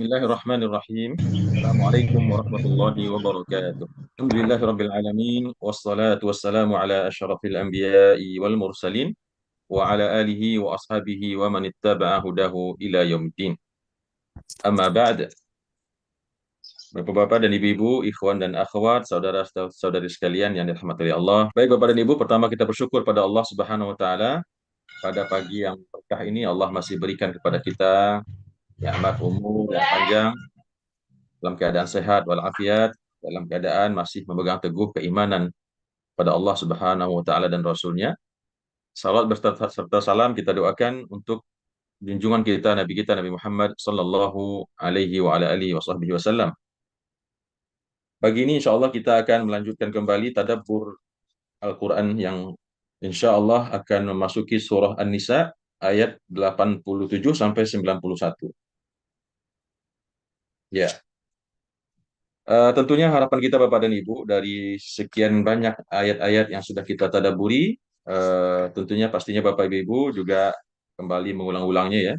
Bismillahirrahmanirrahim. Assalamualaikum warahmatullahi wabarakatuh. Alhamdulillahirabbil alamin wassalatu wassalamu ala asyrafil anbiya'i wal mursalin wa ala alihi wa ashabihi wa man ittaba'a hudahu ila yaumiddin. Amma ba'd. Bapak-bapak dan ibu-ibu, ikhwan dan akhwat, saudara-saudari sekalian yang dirahmati oleh Allah. Baik Bapak dan Ibu, pertama kita bersyukur pada Allah Subhanahu wa taala pada pagi yang berkah ini Allah masih berikan kepada kita nikmat umur yang panjang dalam keadaan sehat walafiat, dalam keadaan masih memegang teguh keimanan pada Allah Subhanahu wa taala dan Rasulnya. Salat serta salam kita doakan untuk junjungan kita Nabi Muhammad sallallahu alaihi wa ala alihi wasallam. Pagi ini insya Allah kita akan melanjutkan kembali tadabbur Al-Quran yang insya Allah akan memasuki surah An-Nisa ayat 87 sampai 91. Ya, tentunya harapan kita Bapak dan Ibu dari sekian banyak ayat-ayat yang sudah kita tadabburi, tentunya pastinya Bapak Ibu juga kembali mengulang-ulangnya ya,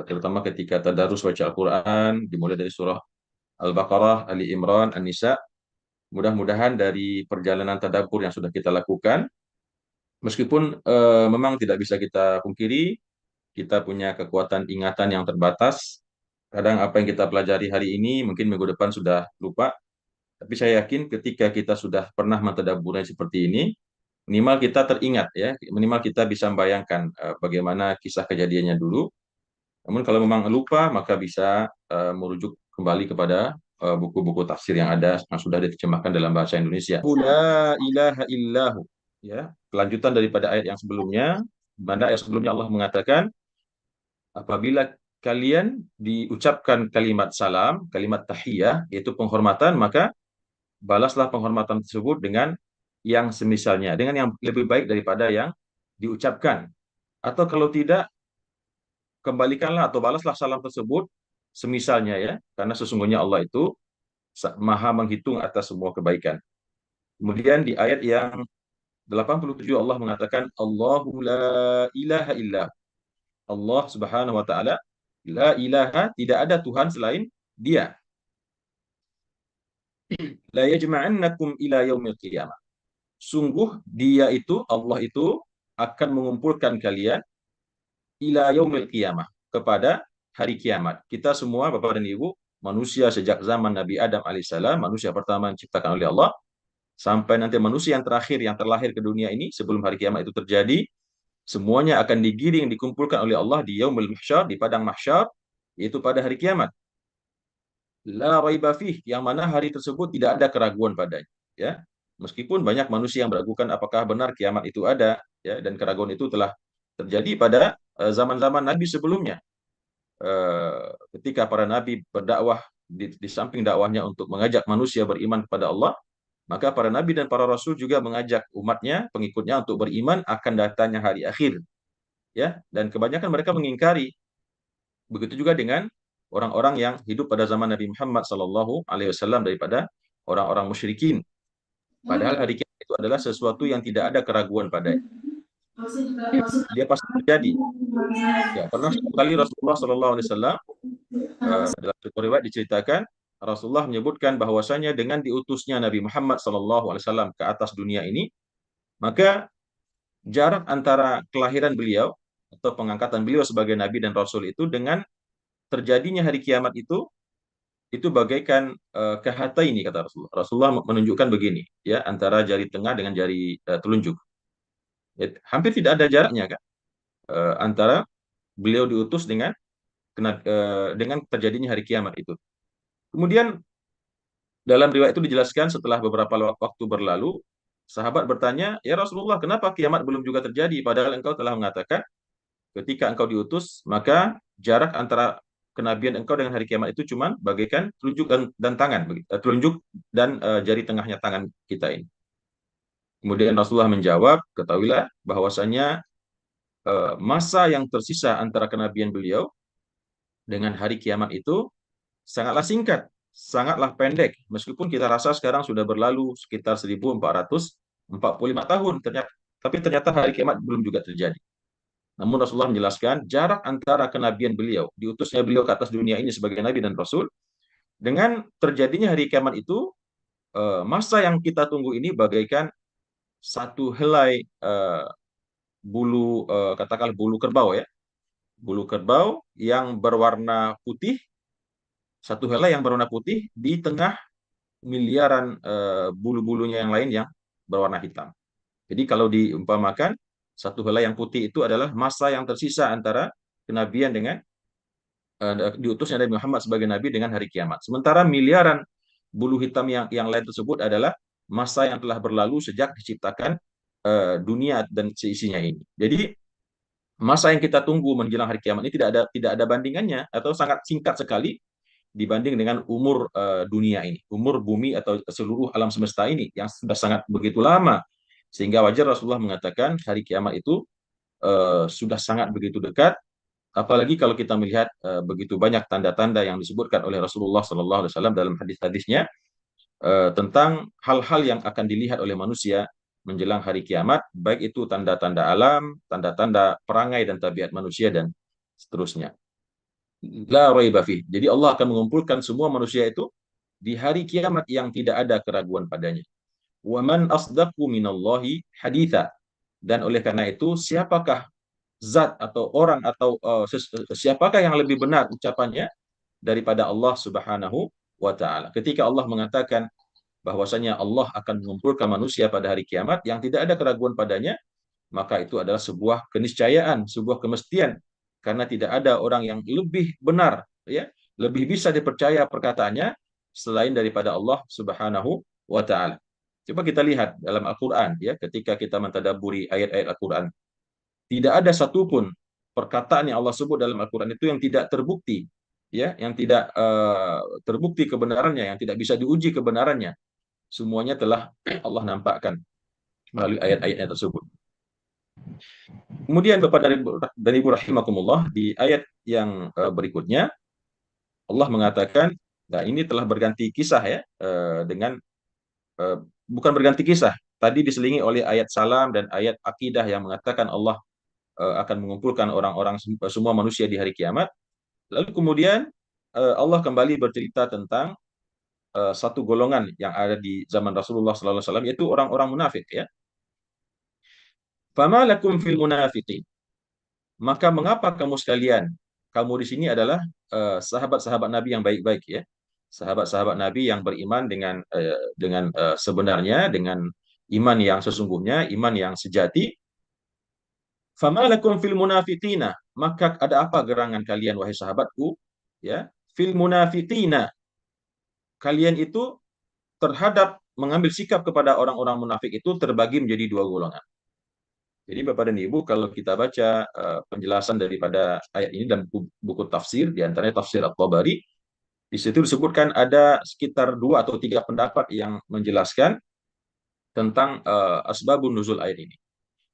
terutama ketika tadarus baca Al-Quran, dimulai dari surah Al-Baqarah, Ali Imran, An-Nisa. Mudah-mudahan dari perjalanan tadabbur yang sudah kita lakukan, meskipun memang tidak bisa kita pungkiri, kita punya kekuatan ingatan yang terbatas. Kadang apa yang kita pelajari hari ini, mungkin minggu depan sudah lupa. Tapi saya yakin ketika kita sudah pernah mentadabburnya seperti ini, minimal kita teringat ya, minimal kita bisa membayangkan bagaimana kisah kejadiannya dulu. Namun kalau memang lupa, maka bisa merujuk kembali kepada buku-buku tafsir yang ada yang sudah diterjemahkan dalam bahasa Indonesia. La ilaha illahu, ya, kelanjutan daripada ayat yang sebelumnya, di mana ayat sebelumnya Allah mengatakan apabila kalian diucapkan kalimat salam, kalimat tahiyah, yaitu penghormatan, maka balaslah penghormatan tersebut dengan yang semisalnya, dengan yang lebih baik daripada yang diucapkan. Atau kalau tidak, kembalikanlah atau balaslah salam tersebut semisalnya ya, karena sesungguhnya Allah itu maha menghitung atas semua kebaikan. Kemudian di ayat yang 87 Allah mengatakan Allahu la ilaha illa. Allah Subhanahu wa taala la ilaha, tidak ada Tuhan selain Dia. La yajma'annakum ila yaumil qiyamah. Sungguh Dia itu, Allah itu akan mengumpulkan kalian ila yaumil qiyamah, kepada hari kiamat. Kita semua Bapak dan Ibu, manusia sejak zaman Nabi Adam alaihissalam, manusia pertama yang diciptakan oleh Allah, sampai nanti manusia yang terakhir yang terlahir ke dunia ini sebelum hari kiamat itu terjadi, semuanya akan digiring, dikumpulkan oleh Allah di yaumul mahsyar, di padang mahsyar, yaitu pada hari kiamat. La raiba fih, yang mana hari tersebut tidak ada keraguan padanya, ya. Meskipun banyak manusia yang meragukan apakah benar kiamat itu ada, ya, dan keraguan itu telah terjadi pada zaman-zaman Nabi sebelumnya. Ketika para nabi berdakwah, di samping dakwahnya untuk mengajak manusia beriman kepada Allah, maka para nabi dan para rasul juga mengajak umatnya, pengikutnya untuk beriman akan datangnya hari akhir, ya. Dan kebanyakan mereka mengingkari. Begitu juga dengan orang-orang yang hidup pada zaman Nabi Muhammad SAW daripada orang-orang musyrikin. Padahal hari kiamat itu adalah sesuatu yang tidak ada keraguan padanya. Dia pasti terjadi. Ya, pernah sekali Rasulullah SAW dalam sebuah riwayat diceritakan Rasulullah menyebutkan bahwasanya dengan diutusnya Nabi Muhammad SAW ke atas dunia ini, maka jarak antara kelahiran beliau atau pengangkatan beliau sebagai Nabi dan Rasul itu dengan terjadinya hari kiamat itu bagaikan kahataini, kata Rasulullah. Rasulullah menunjukkan begini, ya, antara jari tengah dengan jari telunjuk. Ya, hampir tidak ada jaraknya kan, antara beliau diutus dengan terjadinya hari kiamat itu. Kemudian dalam riwayat itu dijelaskan setelah beberapa waktu berlalu, sahabat bertanya, "Ya Rasulullah, kenapa kiamat belum juga terjadi? Padahal engkau telah mengatakan ketika engkau diutus, maka jarak antara kenabian engkau dengan hari kiamat itu cuma bagaikan telunjuk dan tangan, telunjuk dan jari tengahnya tangan kita ini." Kemudian Rasulullah menjawab, "Ketahuilah bahwasanya masa yang tersisa antara kenabian beliau dengan hari kiamat itu sangatlah singkat, sangatlah pendek. Meskipun kita rasa sekarang sudah berlalu sekitar 1445 tahun, tapi ternyata hari kiamat belum juga terjadi. Namun Rasulullah menjelaskan jarak antara kenabian beliau, diutusnya beliau ke atas dunia ini sebagai nabi dan rasul, dengan terjadinya hari kiamat itu, masa yang kita tunggu ini bagaikan satu helai bulu, katakanlah bulu kerbau ya, bulu kerbau yang berwarna putih, satu helai yang berwarna putih di tengah miliaran bulu-bulunya yang lain yang berwarna hitam. Jadi kalau diumpamakan satu helai yang putih itu adalah masa yang tersisa antara kenabian dengan diutusnya Nabi Muhammad sebagai nabi dengan hari kiamat. Sementara miliaran bulu hitam yang lain tersebut adalah masa yang telah berlalu sejak diciptakan dunia dan seisinya ini. Jadi masa yang kita tunggu menjelang hari kiamat ini tidak ada bandingannya atau sangat singkat sekali dibanding dengan umur dunia ini, umur bumi atau seluruh alam semesta ini yang sudah sangat begitu lama, sehingga wajar Rasulullah mengatakan hari kiamat itu sudah sangat begitu dekat. Apalagi kalau kita melihat begitu banyak tanda-tanda yang disebutkan oleh Rasulullah SAW dalam hadis-hadisnya tentang hal-hal yang akan dilihat oleh manusia menjelang hari kiamat, baik itu tanda-tanda alam, tanda-tanda perangai dan tabiat manusia, dan seterusnya. La raiba fih. Jadi Allah akan mengumpulkan semua manusia itu di hari kiamat yang tidak ada keraguan padanya. Wa man asdaqu minallahi haditha. Dan oleh karena itu, siapakah zat atau orang atau siapakah yang lebih benar ucapannya daripada Allah Subhanahu wa taala. Ketika Allah mengatakan bahwasanya Allah akan mengumpulkan manusia pada hari kiamat yang tidak ada keraguan padanya, maka itu adalah sebuah keniscayaan, sebuah kemestian, karena tidak ada orang yang lebih benar, ya, lebih bisa dipercaya perkataannya selain daripada Allah Subhanahu wa taala. Coba kita lihat dalam Al-Qur'an, ya, ketika kita mentadaburi ayat-ayat Al-Qur'an, tidak ada satupun perkataan yang Allah sebut dalam Al-Qur'an itu yang tidak terbukti, ya, yang tidak terbukti kebenarannya, yang tidak bisa diuji kebenarannya. Semuanya telah Allah nampakkan melalui ayat-ayatnya tersebut. Kemudian Bapak dan Ibu rahimakumullah, di ayat yang berikutnya Allah mengatakan, nah ini telah berganti kisah ya, dengan bukan berganti kisah. Tadi diselingi oleh ayat salam dan ayat akidah yang mengatakan Allah akan mengumpulkan orang-orang semua manusia di hari kiamat. Lalu kemudian Allah kembali bercerita tentang satu golongan yang ada di zaman Rasulullah SAW, yaitu orang-orang munafik ya. Fama lakum fil munafiqin. Maka mengapa kamu sekalian, kamu di sini adalah sahabat-sahabat Nabi yang baik-baik ya, sahabat-sahabat Nabi yang beriman dengan sebenarnya, dengan iman yang sesungguhnya, iman yang sejati. Fama lakum fil munafiqina, maka ada apa gerangan kalian wahai sahabatku, ya, fil munafiqina, kalian itu terhadap mengambil sikap kepada orang-orang munafik itu terbagi menjadi dua golongan. Jadi Bapak dan Ibu, kalau kita baca penjelasan daripada ayat ini dalam buku tafsir, di antaranya tafsir At-Tabari, di situ disebutkan ada sekitar 2 atau 3 pendapat yang menjelaskan tentang asbabun nuzul ayat ini.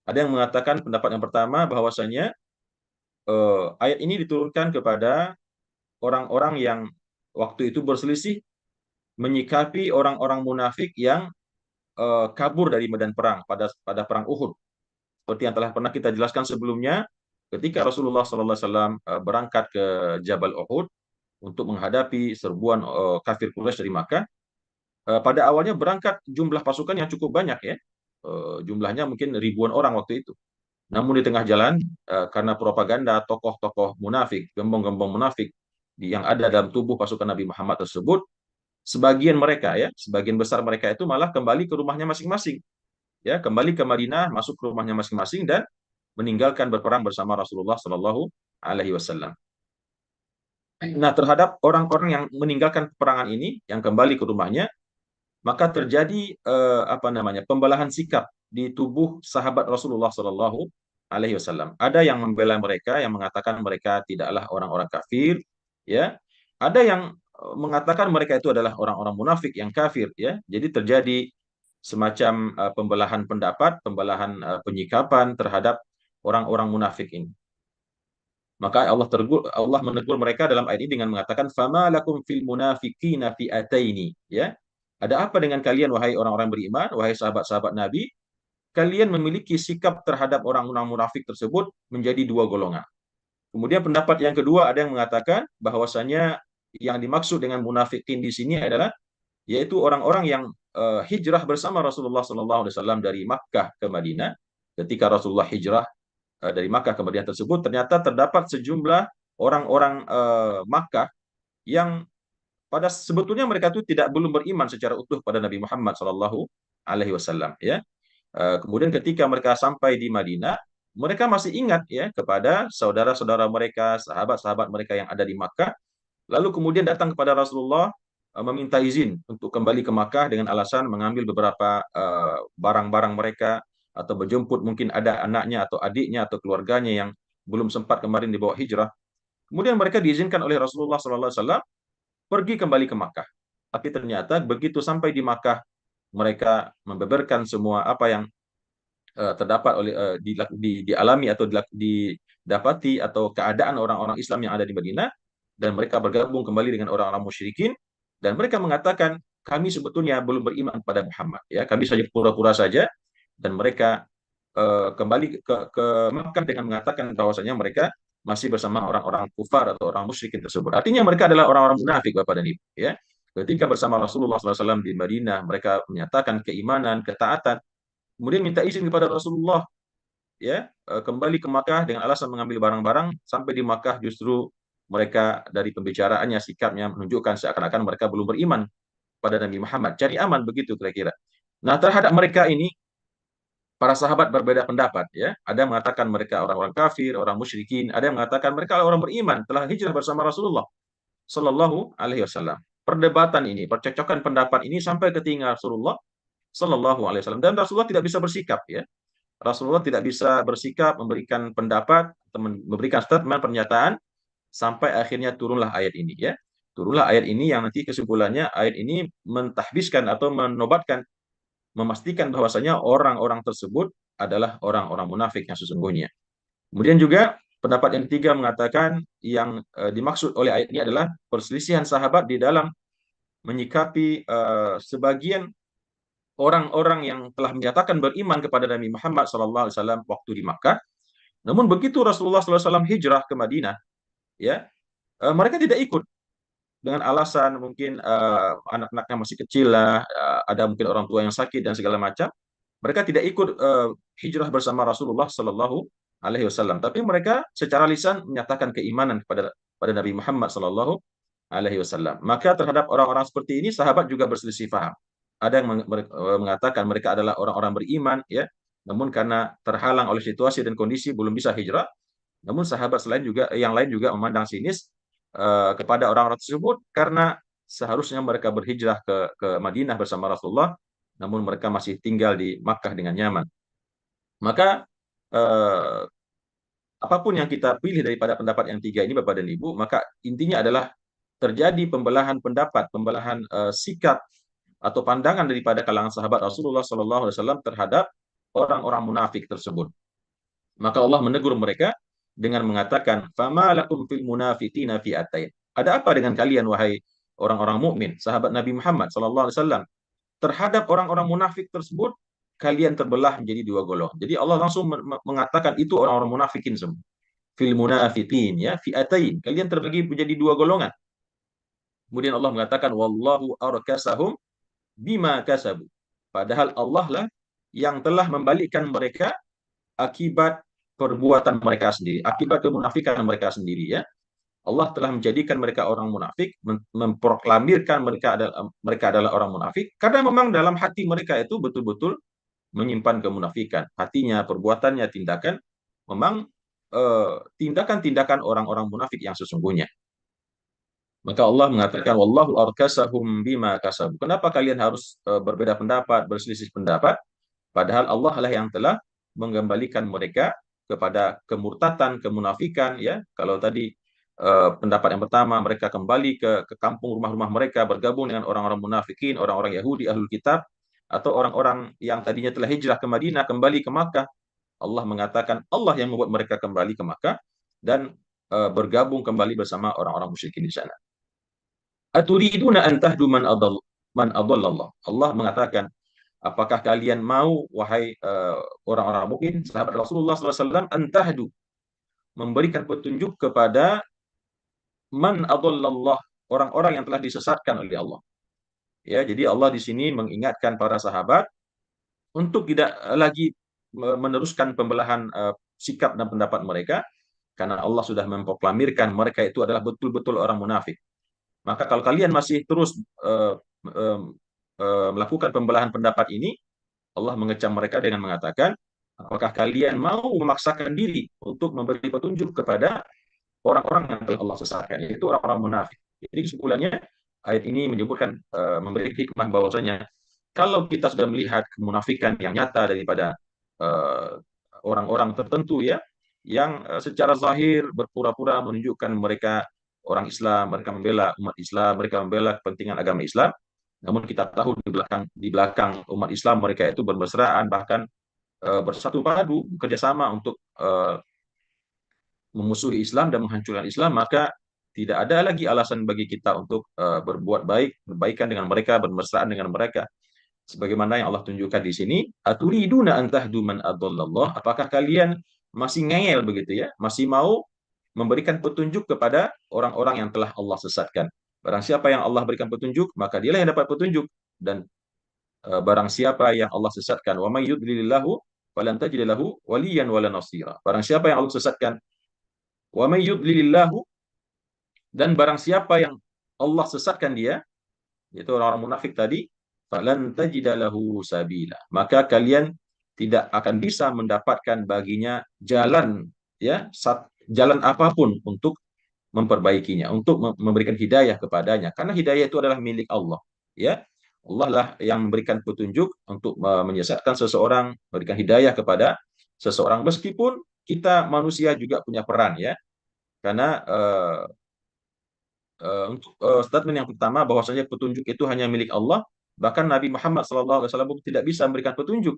Ada yang mengatakan pendapat yang pertama bahwasanya ayat ini diturunkan kepada orang-orang yang waktu itu berselisih menyikapi orang-orang munafik yang kabur dari medan perang pada perang Uhud. Seperti yang telah pernah kita jelaskan sebelumnya, ketika Rasulullah SAW berangkat ke Jabal Uhud untuk menghadapi serbuan kafir Quraisy dari Makkah, pada awalnya berangkat jumlah pasukan yang cukup banyak ya, jumlahnya mungkin ribuan orang waktu itu. Namun di tengah jalan, karena propaganda tokoh-tokoh munafik, gembong-gembong munafik yang ada dalam tubuh pasukan Nabi Muhammad tersebut, sebagian besar mereka itu malah kembali ke rumahnya masing-masing, ya, kembali ke Madinah, masuk ke rumahnya masing-masing dan meninggalkan berperang bersama Rasulullah Shallallahu Alaihi Wasallam. Nah, terhadap orang-orang yang meninggalkan peperangan ini, yang kembali ke rumahnya, maka terjadi pembelahan sikap di tubuh sahabat Rasulullah Shallallahu Alaihi Wasallam. Ada yang membela mereka, yang mengatakan mereka tidaklah orang-orang kafir, ya. Ada yang mengatakan mereka itu adalah orang-orang munafik yang kafir, ya. Jadi terjadi semacam pembelahan pendapat, pembelahan penyikapan terhadap orang-orang munafik ini. Maka Allah menegur mereka dalam ayat ini dengan mengatakan fama lakum fil munafiqina fi'ataini, ya. Ada apa dengan kalian wahai orang-orang beriman, wahai sahabat-sahabat Nabi, kalian memiliki sikap terhadap orang-orang munafik tersebut menjadi dua golongan. Kemudian pendapat yang kedua ada yang mengatakan bahwasanya yang dimaksud dengan munafikin di sini adalah yaitu orang-orang yang hijrah bersama Rasulullah SAW dari Makkah ke Madinah. Ketika Rasulullah hijrah dari Makkah ke Madinah tersebut, ternyata terdapat sejumlah orang-orang Makkah yang pada sebetulnya mereka itu tidak belum beriman secara utuh pada Nabi Muhammad SAW. Ya, kemudian ketika mereka sampai di Madinah, mereka masih ingat ya kepada saudara-saudara mereka, sahabat-sahabat mereka yang ada di Makkah. Lalu kemudian datang kepada Rasulullah meminta izin untuk kembali ke Makkah dengan alasan mengambil beberapa barang-barang mereka atau menjemput mungkin ada anaknya atau adiknya atau keluarganya yang belum sempat kemarin dibawa hijrah. Kemudian mereka diizinkan oleh Rasulullah SAW pergi kembali ke Makkah. Tapi ternyata begitu sampai di Makkah, mereka membeberkan semua apa yang terdapat oleh dialami atau didapati atau keadaan orang-orang Islam yang ada di Madinah, dan mereka bergabung kembali dengan orang-orang musyrikin, dan mereka mengatakan kami sebetulnya belum beriman pada Muhammad, ya kami saja pura-pura saja, dan mereka kembali ke Makkah dengan mengatakan bahwasanya mereka masih bersama orang-orang kufar atau orang musyrikin tersebut. Artinya mereka adalah orang-orang munafik, Bapak dan Ibu, ya. Ketika bersama Rasulullah SAW di Madinah, mereka menyatakan keimanan, ketaatan, kemudian minta izin kepada Rasulullah, ya, kembali ke Makkah dengan alasan mengambil barang-barang. Sampai di Makkah justru mereka dari pembicaraannya, sikapnya menunjukkan seakan-akan mereka belum beriman pada Nabi Muhammad, cari aman begitu kira-kira. Nah, terhadap mereka ini para sahabat berbeda pendapat, ya. Ada yang mengatakan mereka orang-orang kafir, orang musyrikin, ada yang mengatakan mereka orang beriman, telah hijrah bersama Rasulullah Shallallahu alaihi wasallam. Perdebatan ini, percekcokan pendapat ini sampai ke telinga Rasulullah Shallallahu alaihi wasallam, dan Rasulullah tidak bisa bersikap, ya. Rasulullah tidak bisa bersikap, memberikan pendapat, memberikan statement, pernyataan, sampai akhirnya turunlah ayat ini, ya. Turunlah ayat ini yang nanti kesimpulannya ayat ini mentahbiskan atau menobatkan, memastikan bahwasanya orang-orang tersebut adalah orang-orang munafik yang sesungguhnya. Kemudian juga pendapat yang ketiga mengatakan yang dimaksud oleh ayat ini adalah perselisihan sahabat di dalam menyikapi sebagian orang-orang yang telah menyatakan beriman kepada Nabi Muhammad SAW waktu di Makkah. Namun begitu Rasulullah SAW hijrah ke Madinah, ya, mereka tidak ikut dengan alasan mungkin anak-anaknya masih kecil lah, ada mungkin orang tua yang sakit dan segala macam. Mereka tidak ikut hijrah bersama Rasulullah Sallallahu Alaihi Wasallam, tapi mereka secara lisan menyatakan keimanan pada Nabi Muhammad Sallallahu Alaihi Wasallam. Maka terhadap orang-orang seperti ini, sahabat juga berselisih paham. Ada yang mengatakan mereka adalah orang-orang beriman, ya, namun karena terhalang oleh situasi dan kondisi belum bisa hijrah. Namun sahabat selain juga yang lain juga memandang sinis kepada orang-orang tersebut karena seharusnya mereka berhijrah ke Madinah bersama Rasulullah, namun mereka masih tinggal di Makkah dengan nyaman. Maka eh, apapun yang kita pilih daripada pendapat yang tiga ini, Bapak dan Ibu, maka intinya adalah terjadi pembelahan pendapat, pembelahan sikap atau pandangan daripada kalangan sahabat Rasulullah SAW terhadap orang-orang munafik tersebut. Maka Allah menegur mereka dengan mengatakan, "Fama lakum fil munafiqina fi'atain." Ada apa dengan kalian wahai orang-orang mukmin, sahabat Nabi Muhammad SAW? Terhadap orang-orang munafik tersebut kalian terbelah menjadi dua golongan. Jadi Allah langsung mengatakan itu orang-orang munafikin semua. Fil munafiqin, ya, fi'atain. Kalian terbagi menjadi dua golongan. Kemudian Allah mengatakan wallahu arkasahum bima kasabu. Padahal Allah lah yang telah membalikkan mereka akibat perbuatan mereka sendiri, akibat kemunafikan mereka sendiri, ya. Allah telah menjadikan mereka orang munafik, memproklamirkan mereka adalah orang munafik karena memang dalam hati mereka itu betul-betul menyimpan kemunafikan. Hatinya, perbuatannya, tindakan memang tindakan-tindakan orang-orang munafik yang sesungguhnya. Maka Allah mengatakan wallahu arkasahum bima kasabu. Kenapa kalian harus berbeda pendapat, berselisih pendapat? Padahal Allah lah yang telah mengembalikan mereka kepada kemurtatan, kemunafikan, ya. Kalau tadi pendapat yang pertama, mereka kembali ke kampung rumah-rumah mereka, bergabung dengan orang-orang munafikin, orang-orang Yahudi, ahlul kitab, atau orang-orang yang tadinya telah hijrah ke Madinah, kembali ke Makkah. Allah mengatakan Allah yang membuat mereka kembali ke Makkah dan bergabung kembali bersama orang-orang musyrikin di sana. Aturiduna an tahdu man adallallah. Allah mengatakan, Apakah kalian mau, wahai orang-orang mukmin, sahabat Rasulullah SAW, antahdu, memberikan petunjuk kepada man adallallah, orang-orang yang telah disesatkan oleh Allah. Ya, jadi Allah di sini mengingatkan para sahabat untuk tidak lagi meneruskan pembelahan sikap dan pendapat mereka, karena Allah sudah memproklamirkan mereka itu adalah betul-betul orang munafik. Maka kalau kalian masih terus uh, melakukan pembelahan pendapat ini, Allah mengecam mereka dengan mengatakan, apakah kalian mau memaksakan diri untuk memberi petunjuk kepada orang-orang yang telah Allah sesatkan, yaitu orang-orang munafik. Jadi kesimpulannya, ayat ini menyebutkan, memberi hikmah bahwasanya kalau kita sudah melihat kemunafikan yang nyata daripada uh, orang-orang tertentu, ya, yang secara zahir berpura-pura menunjukkan mereka orang Islam, mereka membela umat Islam, mereka membela kepentingan agama Islam, namun kita tahu di belakang umat Islam mereka itu bermesraan, bahkan bersatu padu bekerja sama untuk memusuhi Islam dan menghancurkan Islam, maka tidak ada lagi alasan bagi kita untuk berbuat baik, berbaikan dengan mereka, bermesraan dengan mereka. Sebagaimana yang Allah tunjukkan di sini, aturiduna an tahdu man adallallah, apakah kalian masih ngeyel begitu, ya, masih mau memberikan petunjuk kepada orang-orang yang telah Allah sesatkan. Barang siapa yang Allah berikan petunjuk, maka dialah yang dapat petunjuk. Dan barang siapa yang Allah sesatkan, wa may yudlilillahu falan tajid lahu waliyan wala nasira. Barang siapa yang Allah sesatkan, wa may yudlilillahu, dan barang siapa yang Allah sesatkan dia, yaitu orang-orang munafik tadi, falan tajid lahu sabila, maka kalian tidak akan bisa mendapatkan baginya jalan, ya, jalan apapun untuk memperbaikinya, untuk memberikan hidayah kepadanya, karena hidayah itu adalah milik Allah, ya. Allah lah yang memberikan petunjuk untuk menyesatkan seseorang, memberikan hidayah kepada seseorang, meskipun kita manusia juga punya peran, ya, karena untuk statement yang pertama bahwasanya petunjuk itu hanya milik Allah, bahkan Nabi Muhammad SAW tidak bisa memberikan petunjuk.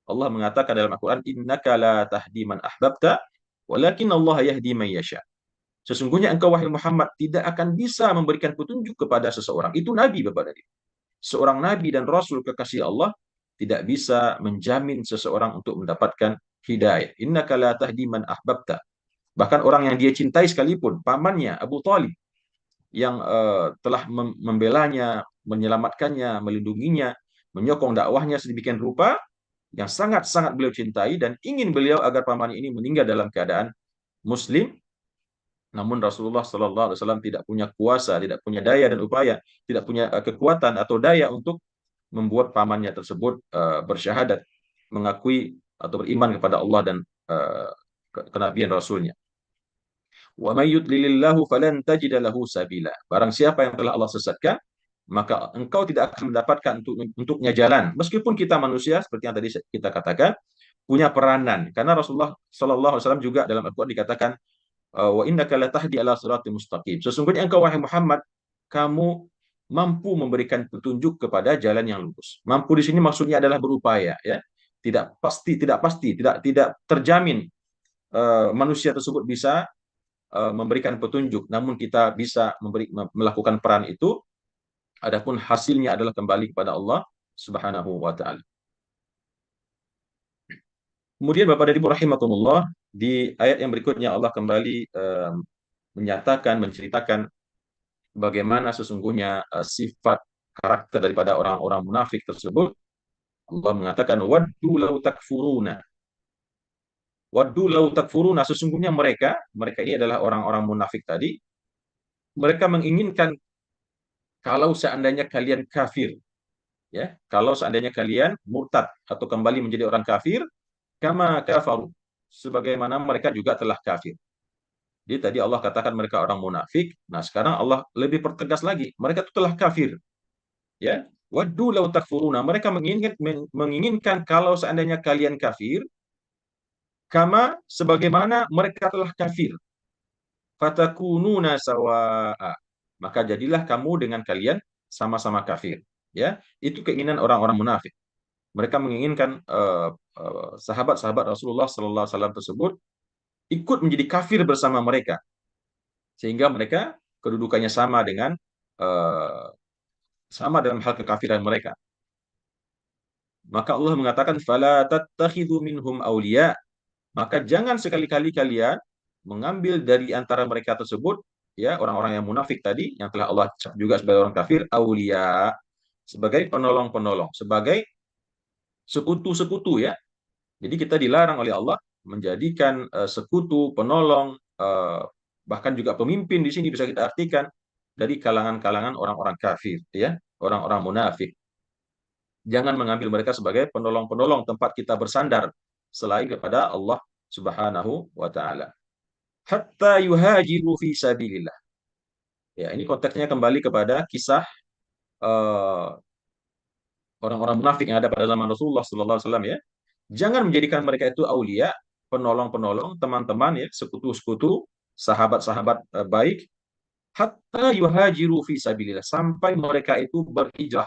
Allah mengatakan dalam Al-Quran, innaka la tahdi man ahbabta, walakin Allah yahdi man yasha. Sesungguhnya engkau, wahai Muhammad, tidak akan bisa memberikan petunjuk kepada seseorang. Itu Nabi, Bapak dan Ibu. Seorang Nabi dan Rasul kekasih Allah tidak bisa menjamin seseorang untuk mendapatkan hidayah. Innaka la tahdi man ahbabta. Bahkan orang yang dia cintai sekalipun, pamannya Abu Talib, yang telah membelanya, menyelamatkannya, melindunginya, menyokong dakwahnya sedemikian rupa, yang sangat-sangat beliau cintai dan ingin beliau agar pamannya ini meninggal dalam keadaan Muslim. Namun Rasulullah SAW tidak punya kuasa, tidak punya daya dan upaya, tidak punya kekuatan atau daya untuk membuat pamannya tersebut bersyahadat, mengakui atau beriman kepada Allah dan kenabian Rasulnya. Wa may yudlilillahu falan tajid lahu sabila. Barang siapa yang telah Allah sesatkan, maka engkau tidak akan mendapatkan untuknya jalan. Meskipun kita manusia, seperti yang tadi kita katakan, punya peranan. Karena Rasulullah SAW juga dalam Al-Quran dikatakan, wa innaka latahdi ala siratal mustaqim. Sesungguhnya engkau, wahai Muhammad, kamu mampu memberikan petunjuk kepada jalan yang lurus. Mampu di sini maksudnya adalah berupaya, ya. Tidak terjamin manusia tersebut bisa memberikan petunjuk, namun kita bisa melakukan peran itu. Adapun hasilnya adalah kembali kepada Allah Subhanahu wa taala. Kemudian Bapak dan Ibu rahimakumullah, di ayat yang berikutnya Allah kembali menyatakan, menceritakan bagaimana sesungguhnya sifat karakter daripada orang-orang munafik tersebut. Allah mengatakan, waddu law takfuruna. Waddu law takfuruna, sesungguhnya mereka ini adalah orang-orang munafik tadi. Mereka menginginkan kalau seandainya kalian kafir, ya, kalau seandainya kalian murtad atau kembali menjadi orang kafir, kama kafaru, sebagaimana mereka juga telah kafir. Jadi tadi Allah katakan mereka orang munafik. Nah, sekarang Allah lebih pertegas lagi, mereka itu telah kafir, ya. Waddu law takfuruna, mereka menginginkan kalau seandainya kalian kafir, kama, sebagaimana mereka telah kafir, fatakununa sawa'a, maka jadilah kamu dengan kalian sama-sama kafir, ya. Itu keinginan orang-orang munafik. Mereka menginginkan sahabat-sahabat Rasulullah Sallallahu Alaihi Wasallam tersebut ikut menjadi kafir bersama mereka, sehingga mereka kedudukannya sama dengan sama dalam hal kekafiran mereka. Maka Allah mengatakan fala tattakhidhu minhum awliya, maka jangan sekali-kali kalian mengambil dari antara mereka tersebut, ya, orang-orang yang munafik tadi yang telah Allah cap juga sebagai orang kafir, aulia, sebagai penolong-penolong, sebagai sekutu-sekutu, ya. Jadi kita dilarang oleh Allah menjadikan sekutu, penolong, bahkan juga pemimpin di sini bisa kita artikan dari kalangan-kalangan orang-orang kafir, ya, orang-orang munafik. Jangan mengambil mereka sebagai penolong-penolong tempat kita bersandar selain kepada Allah Subhanahu wa taala. Hatta yuhajiru fi sabilillah. Ya, ini konteksnya kembali kepada kisah eh, orang-orang munafik yang ada pada zaman Rasulullah sallallahu alaihi wasallam, ya. Jangan menjadikan mereka itu aulia, penolong-penolong, teman-teman, ya, sekutu-sekutu, sahabat-sahabat baik, hatta yuhajiru fi sabilillah, sampai mereka itu berhijrah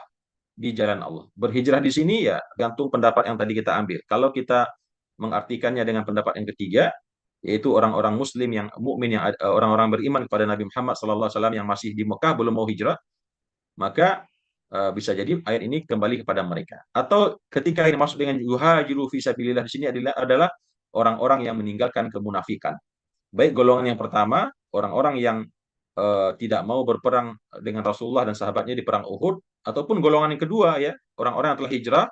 di jalan Allah. Berhijrah di sini ya gantung pendapat yang tadi kita ambil. Kalau kita mengartikannya dengan pendapat yang ketiga, yaitu orang-orang muslim yang mukmin, yang orang-orang beriman kepada Nabi Muhammad SAW yang masih di Mekah belum mau hijrah, maka bisa jadi ayat ini kembali kepada mereka. Atau ketika ini masuk dengan yuhajiru fi sabilillah di sini adalah orang-orang yang meninggalkan kemunafikan. Baik golongan yang pertama, orang-orang yang tidak mau berperang dengan Rasulullah dan sahabatnya di perang Uhud, ataupun golongan yang kedua, ya, orang-orang yang telah hijrah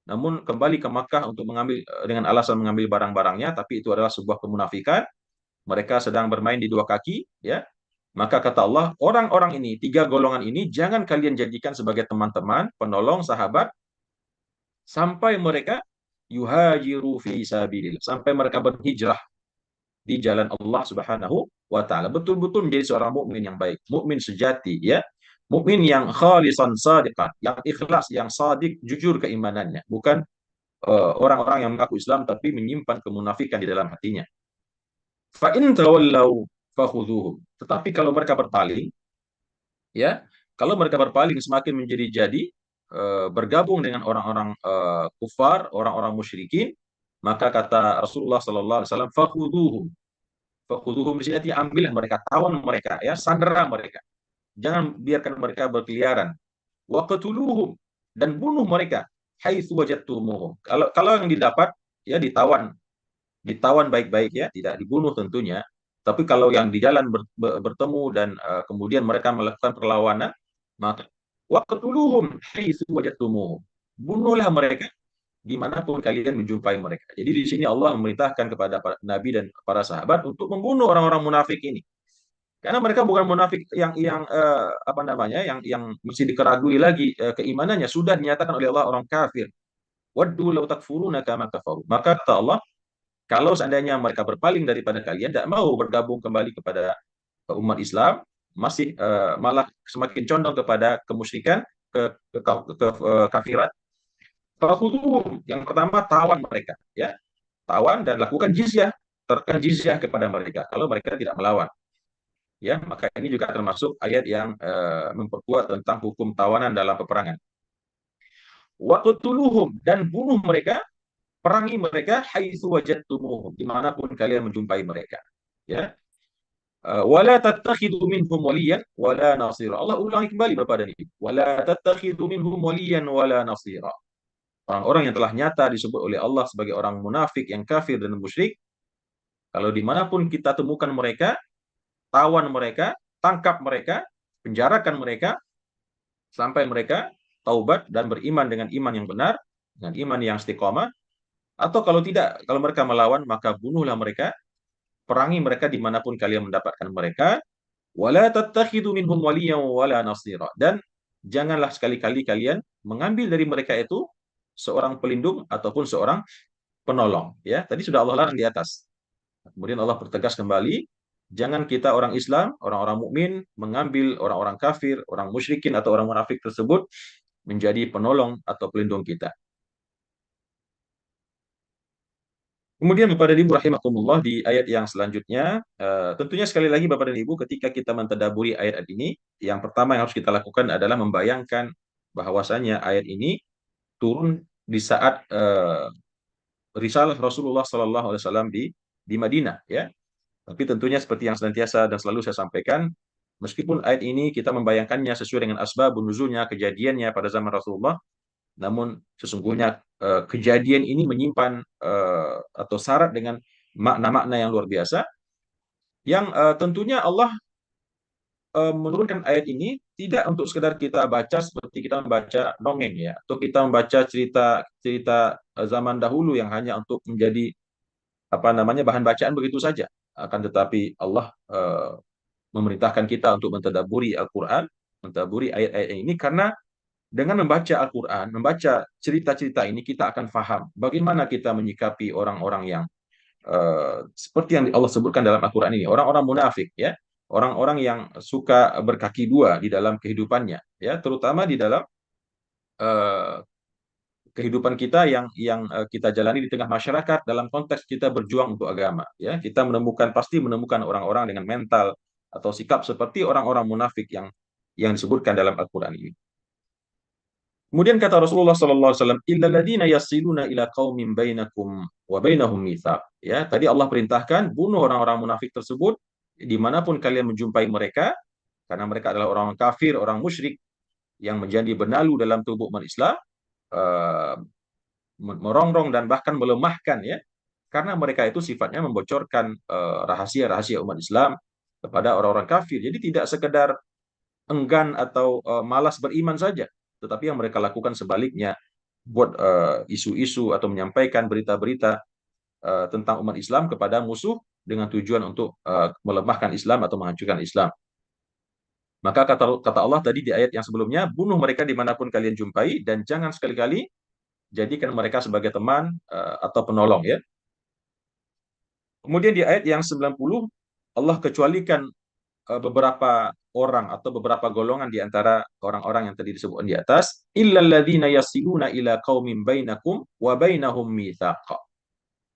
namun kembali ke Makkah untuk mengambil dengan alasan mengambil barang-barangnya, tapi itu adalah sebuah kemunafikan. Mereka sedang bermain di dua kaki, ya. Maka kata Allah, orang-orang ini, tiga golongan ini, jangan kalian jadikan sebagai teman-teman, penolong, sahabat, sampai mereka yuhajiru fi sabilillah, sampai mereka berhijrah di jalan Allah Subhanahu wa taala. Betul-betul menjadi seorang mukmin yang baik, mukmin sejati, ya. Mukmin yang khalisan sadiqan, yang ikhlas, yang sadik, jujur keimanannya, bukan orang-orang yang mengaku Islam tapi menyimpan kemunafikan di dalam hatinya. Fa in tawallau fakhudhuhum. Tetapi kalau mereka berpaling, ya, kalau mereka berpaling semakin menjadi-jadi, bergabung dengan orang-orang kufar, orang-orang musyrikin, maka kata Rasulullah sallallahu alaihi wasallam, fakhudhuhum. Fakhudhuhum di sini artinya ambillah mereka, tawan mereka, ya, sandera mereka. Jangan biarkan mereka berkeliaran. Waqtuluhum, dan bunuh mereka haitsu wajadtumuhum. Kalau yang didapat, ya, ditawan baik-baik, ya, tidak dibunuh tentunya. Tapi kalau yang di jalan bertemu dan kemudian mereka melakukan perlawanan, maka waqtuluhum haitsu wajadtumuhum. Bunuhlah mereka dimanapun kalian menjumpai mereka. Jadi di sini Allah memerintahkan kepada para Nabi dan para sahabat untuk membunuh orang-orang munafik ini. Karena mereka bukan munafik yang apa namanya, yang masih dikeragui lagi keimanannya, sudah dinyatakan oleh Allah orang kafir. Waddu law takfuruna kama kafaru. Maka kata Allah, kalau seandainya mereka berpaling daripada kalian, tidak mau bergabung kembali kepada umat Islam, masih malah semakin condong kepada kemusyrikan, kafirat. Fakhudhuhum, yang pertama tawan mereka, ya, tawan dan lakukan jizyah, terkena jizyah kepada mereka kalau mereka tidak melawan. Ya, maka ini juga termasuk ayat yang memperkuat tentang hukum tawanan dalam peperangan. Waqtuluhum, dan bunuh mereka, perangi mereka haitsu wajadtumuhum, dimanapun kalian menjumpai mereka. Ya. Wala tattakhidu minhum waliyan wala nasira. Allah ulangi kembali kepada ini. Wala tattakhidu minhum waliyan wala nasira. Orang-orang yang telah nyata disebut oleh Allah sebagai orang munafik, yang kafir dan musyrik, kalau dimanapun kita temukan mereka, tawan mereka, tangkap mereka, penjarakan mereka, sampai mereka taubat dan beriman dengan iman yang benar, dengan iman yang istiqomah. Atau kalau tidak, kalau mereka melawan, maka bunuhlah mereka, perangi mereka dimanapun kalian mendapatkan mereka. Wala tattakhidu minhum waliyan wala nasira. Dan janganlah sekali-kali kalian mengambil dari mereka itu seorang pelindung ataupun seorang penolong. Ya, tadi sudah Allah larang di atas. Kemudian Allah pertegas kembali, jangan kita orang Islam, orang-orang mukmin mengambil orang-orang kafir, orang musyrikin atau orang munafik tersebut menjadi penolong atau pelindung kita. Kemudian Bapak dan Ibu rahimakumullah, di ayat yang selanjutnya, tentunya sekali lagi Bapak dan Ibu, ketika kita mentadaburi ayat ini, yang pertama yang harus kita lakukan adalah membayangkan bahwasanya ayat ini turun di saat risalah Rasulullah Sallallahu Alaihi Wasallam di Madinah, ya. Tapi tentunya seperti yang senantiasa dan selalu saya sampaikan, meskipun ayat ini kita membayangkannya sesuai dengan asbabun nuzulnya, kejadiannya pada zaman Rasulullah, namun sesungguhnya kejadian ini menyimpan atau syarat dengan makna-makna yang luar biasa, yang tentunya Allah menurunkan ayat ini tidak untuk sekedar kita baca seperti kita membaca dongeng ya, atau kita membaca cerita-cerita zaman dahulu yang hanya untuk menjadi apa namanya bahan bacaan begitu saja. Akan tetapi Allah memerintahkan kita untuk mentadabburi Al-Quran, mentadabburi ayat-ayat ini, karena dengan membaca Al-Quran, membaca cerita-cerita ini, kita akan faham bagaimana kita menyikapi orang-orang yang seperti yang Allah sebutkan dalam Al-Quran ini, orang-orang munafik ya, orang-orang yang suka berkaki dua di dalam kehidupannya, ya, terutama di dalam eh, kehidupan kita yang kita jalani di tengah masyarakat dalam konteks kita berjuang untuk agama, ya, kita pasti menemukan orang-orang dengan mental atau sikap seperti orang-orang munafik yang disebutkan dalam Al-Quran ini. Kemudian kata Rasulullah sallallahu alaihi wasallam, "Illal ladzina yasiluna ila qaumin bainakum wa bainahum mitsaq." Ya, tadi Allah perintahkan bunuh orang-orang munafik tersebut dimanapun kalian menjumpai mereka, karena mereka adalah orang kafir, orang musyrik yang menjadi benalu dalam tubuh umat Islam, eh, merongrong dan bahkan melemahkan ya, karena mereka itu sifatnya membocorkan rahasia-rahasia umat Islam kepada orang-orang kafir. Jadi tidak sekedar enggan atau malas beriman saja, tetapi yang mereka lakukan sebaliknya, buat isu-isu atau menyampaikan berita-berita tentang umat Islam kepada musuh dengan tujuan untuk melemahkan Islam atau menghancurkan Islam. Maka kata Allah tadi di ayat yang sebelumnya, bunuh mereka dimanapun kalian jumpai dan jangan sekali-kali jadikan mereka sebagai teman atau penolong ya. Kemudian di ayat yang 90 Allah kecualikan beberapa orang atau beberapa golongan di antara orang-orang yang tadi disebutkan di atas, illal ladzina yasiluna ila qaumin bainakum wa bainahum mitsaq.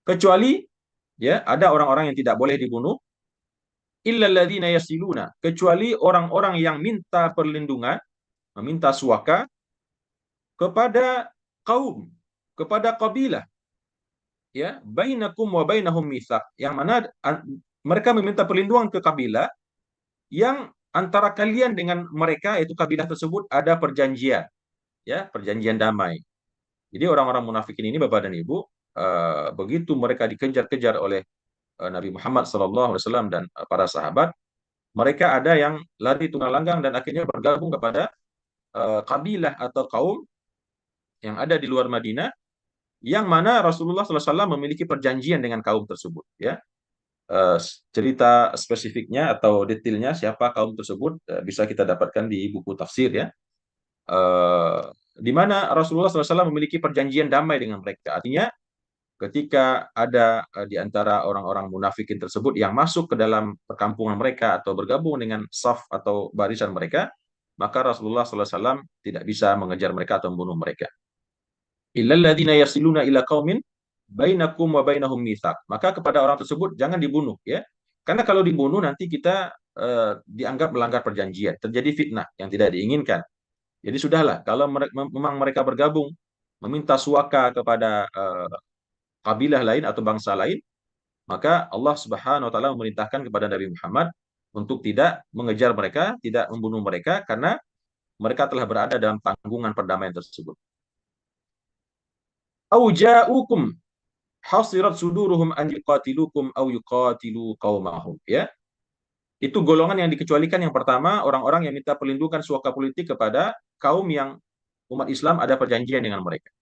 Kecuali ya, ada orang-orang yang tidak boleh dibunuh, illal ladzina yasiluna, kecuali orang-orang yang minta perlindungan, meminta suaka kepada kaum, kepada kabilah, ya, bainakum wa bainahum mitsaq, yang mana mereka meminta perlindungan ke kabilah yang antara kalian dengan mereka, yaitu kabilah tersebut, ada perjanjian, ya, perjanjian damai. Jadi orang-orang munafikin ini, Bapak dan Ibu, begitu mereka dikejar-kejar oleh Nabi Muhammad SAW dan para sahabat, mereka ada yang lari tunggang langgang dan akhirnya bergabung kepada kabilah atau kaum yang ada di luar Madinah, yang mana Rasulullah SAW memiliki perjanjian dengan kaum tersebut. Ya, cerita spesifiknya atau detailnya siapa kaum tersebut bisa kita dapatkan di buku tafsir ya. Di mana Rasulullah SAW memiliki perjanjian damai dengan mereka. Artinya ketika ada di antara orang-orang munafikin tersebut yang masuk ke dalam perkampungan mereka atau bergabung dengan saf atau barisan mereka, maka Rasulullah SAW tidak bisa mengejar mereka atau membunuh mereka. Illal ladzina yasiluna ila qaumin bainakum wa bainahum mitsaq. Maka kepada orang tersebut jangan dibunuh ya. Karena kalau dibunuh nanti kita dianggap melanggar perjanjian, terjadi fitnah yang tidak diinginkan. Jadi sudahlah, kalau memang mereka bergabung meminta suaka kepada kabilah lain atau bangsa lain, maka Allah Subhanahu wa taala memerintahkan kepada Nabi Muhammad untuk tidak mengejar mereka, tidak membunuh mereka, karena mereka telah berada dalam tanggungan perdamaian tersebut. Au ja'ukum hasirat suduruhum an yuqatilukum au yuqatilu qaumahum, ya. Itu golongan yang dikecualikan. Yang pertama, orang-orang yang minta perlindungan suaka politik kepada kaum yang umat Islam ada perjanjian dengan mereka.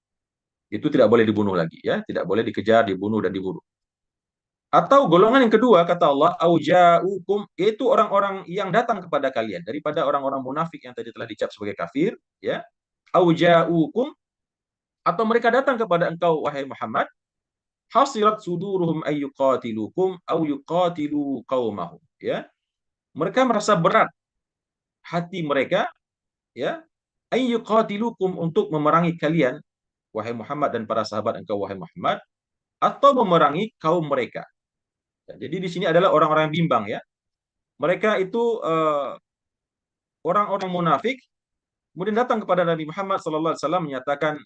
Itu tidak boleh dibunuh lagi ya, tidak boleh dikejar, dibunuh dan diburu. Atau golongan yang kedua kata Allah, aujaukum, yaitu orang-orang yang datang kepada kalian daripada orang-orang munafik yang tadi telah dicap sebagai kafir, ya. Aujaukum, atau mereka datang kepada engkau wahai Muhammad, hasirat suduruhum ayyuqatilukum au yuqatilu qaumahum, ya. Mereka merasa berat hati mereka, ya, ayyuqatilukum, untuk memerangi kalian wahai Muhammad dan para sahabat engkau wahai Muhammad, atau memerangi kaum mereka. Jadi di sini adalah orang-orang yang bimbang ya. Mereka itu orang-orang munafik, kemudian datang kepada Nabi Muhammad SAW menyatakan,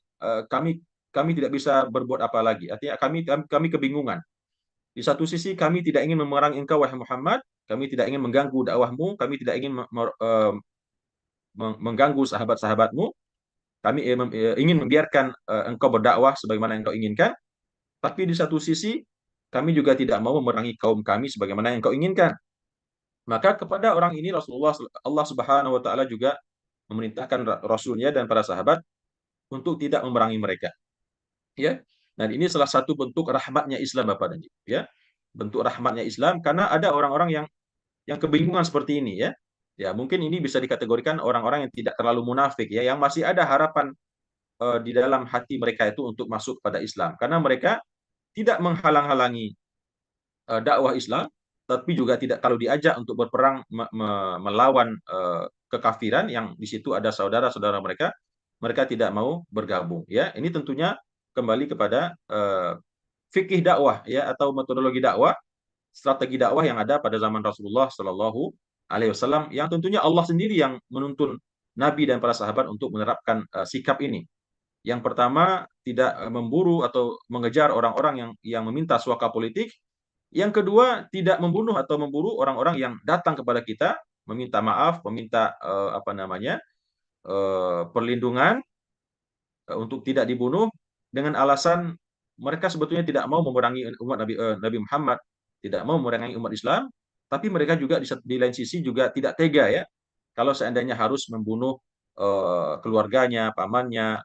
kami kami tidak bisa berbuat apa lagi. Artinya kami kebingungan. Di satu sisi kami tidak ingin memerangi engkau wahai Muhammad, kami tidak ingin mengganggu dakwahmu, kami tidak ingin mengganggu sahabat-sahabatmu. kami ingin membiarkan engkau berdakwah sebagaimana yang engkau inginkan, tapi di satu sisi kami juga tidak mau memerangi kaum kami sebagaimana yang engkau inginkan. Maka kepada orang ini Rasulullah Allah Subhanahu wa taala juga memerintahkan rasulnya dan para sahabat untuk tidak memerangi mereka. Ya. Dan ini salah satu bentuk rahmatnya Islam Bapak dan Ibu, ya. Bentuk rahmatnya Islam karena ada orang-orang yang kebingungan seperti ini, ya. Ya, mungkin ini bisa dikategorikan orang-orang yang tidak terlalu munafik, ya, yang masih ada harapan di dalam hati mereka itu untuk masuk pada Islam. Karena mereka tidak menghalang-halangi dakwah Islam, tapi juga tidak kalau diajak untuk berperang melawan kekafiran yang di situ ada saudara-saudara mereka, mereka tidak mau bergabung. Ya, ini tentunya kembali kepada fikih dakwah, ya, atau metodologi dakwah, strategi dakwah yang ada pada zaman Rasulullah Shallallahu Alaihi Wasallam, yang tentunya Allah sendiri yang menuntun Nabi dan para sahabat untuk menerapkan sikap ini. Yang pertama, tidak memburu atau mengejar orang-orang yang meminta suaka politik. Yang kedua, tidak membunuh atau memburu orang-orang yang datang kepada kita meminta maaf, meminta apa namanya perlindungan untuk tidak dibunuh dengan alasan mereka sebetulnya tidak mau memerangi umat Nabi Muhammad, tidak mau memerangi umat Islam, tapi mereka juga di lain sisi juga tidak tega, ya, kalau seandainya harus membunuh keluarganya, pamannya,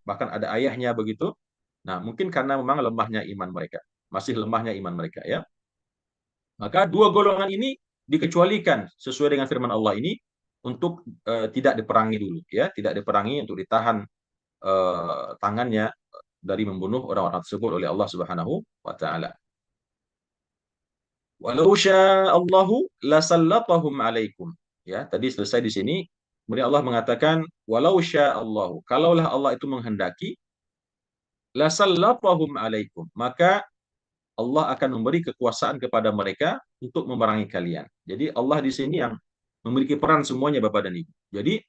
bahkan ada ayahnya begitu. Nah, mungkin karena memang lemahnya iman mereka, masih lemahnya iman mereka, ya. Maka dua golongan ini dikecualikan sesuai dengan firman Allah ini untuk tidak diperangi dulu, ya, tidak diperangi, untuk ditahan tangannya dari membunuh orang-orang tersebut oleh Allah Subhanahu wa taala. Walau sya'allahu lasallatahum alaikum. Ya, tadi selesai di sini. Kemudian Allah mengatakan walau sya'allahu, kalaulah Allah itu menghendaki, lasallatahum alaikum, maka Allah akan memberi kekuasaan kepada mereka untuk memerangi kalian. Jadi Allah di sini yang memiliki peran semuanya Bapak dan Ibu. Jadi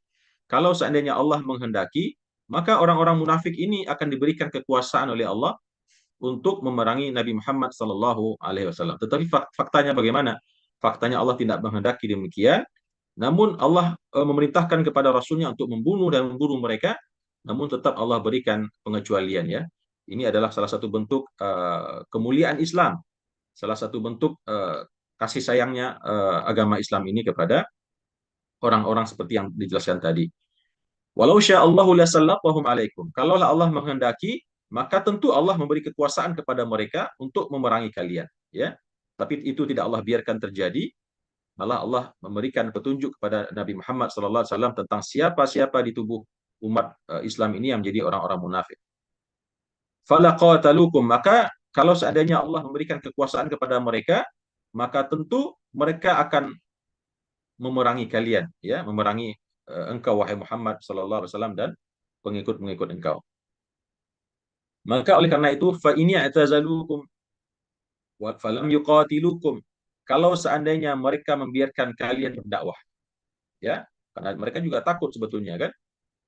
kalau seandainya Allah menghendaki, maka orang-orang munafik ini akan diberikan kekuasaan oleh Allah untuk memerangi Nabi Muhammad Sallallahu Alaihi Wasallam. Tetapi faktanya bagaimana? Faktanya Allah tidak menghendaki demikian. Namun Allah memerintahkan kepada Rasulnya untuk membunuh dan memburu mereka. Namun tetap Allah berikan pengecualian, ya. Ini adalah salah satu bentuk kemuliaan Islam, salah satu bentuk kasih sayangnya agama Islam ini kepada orang-orang seperti yang dijelaskan tadi. Walau sya'allahu lasallaqahum alaikum. Kalaulah Allah menghendaki, maka tentu Allah memberi kekuasaan kepada mereka untuk memerangi kalian, ya. Tapi itu tidak Allah biarkan terjadi, malah Allah memberikan petunjuk kepada Nabi Muhammad SAW tentang siapa-siapa di tubuh umat Islam ini yang menjadi orang-orang munafik. Falaqatalukum, maka kalau seandainya Allah memberikan kekuasaan kepada mereka, maka tentu mereka akan memerangi kalian, ya, memerangi engkau wahai Muhammad sallallahu alaihi wasallam dan pengikut-pengikut engkau. Maka oleh karena itu fa ini atazalukum wa falam yuqatilukum. Kalau seandainya mereka membiarkan kalian berdakwah, ya, karena mereka juga takut sebetulnya, kan.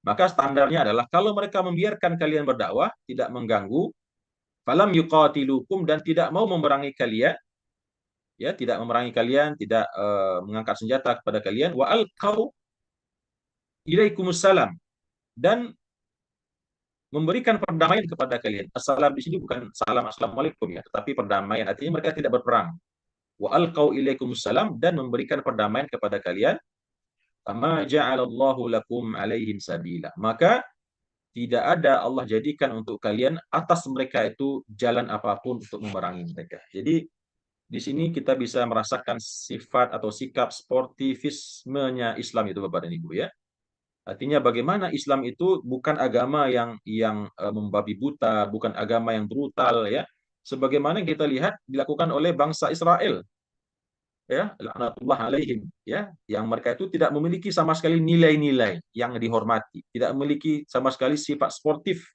Maka standarnya adalah kalau mereka membiarkan kalian berdakwah, tidak mengganggu, falam yuqatilukum, dan tidak mau memerangi kalian, ya, tidak memerangi kalian, tidak mengangkat senjata kepada kalian, wa alqau ilaikumussalam, dan memberikan perdamaian kepada kalian. Assalam di sini bukan salam assalamualaikum, ya, tetapi perdamaian, artinya mereka tidak berperang. Wa alqau ilaikumussalam, dan memberikan perdamaian kepada kalian. Kama ja'alallahu lakum alaihim sabila. Maka tidak ada Allah jadikan untuk kalian atas mereka itu jalan apapun untuk memerangi mereka. Jadi di sini kita bisa merasakan sifat atau sikap sportivismenya Islam itu Bapak dan Ibu, ya. Artinya bagaimana Islam itu bukan agama yang membabi buta, bukan agama yang brutal, ya. Sebagaimana kita lihat dilakukan oleh bangsa Israel, ya, laknatullah alaihim, ya, yang mereka itu tidak memiliki sama sekali nilai-nilai yang dihormati, tidak memiliki sama sekali sifat sportif,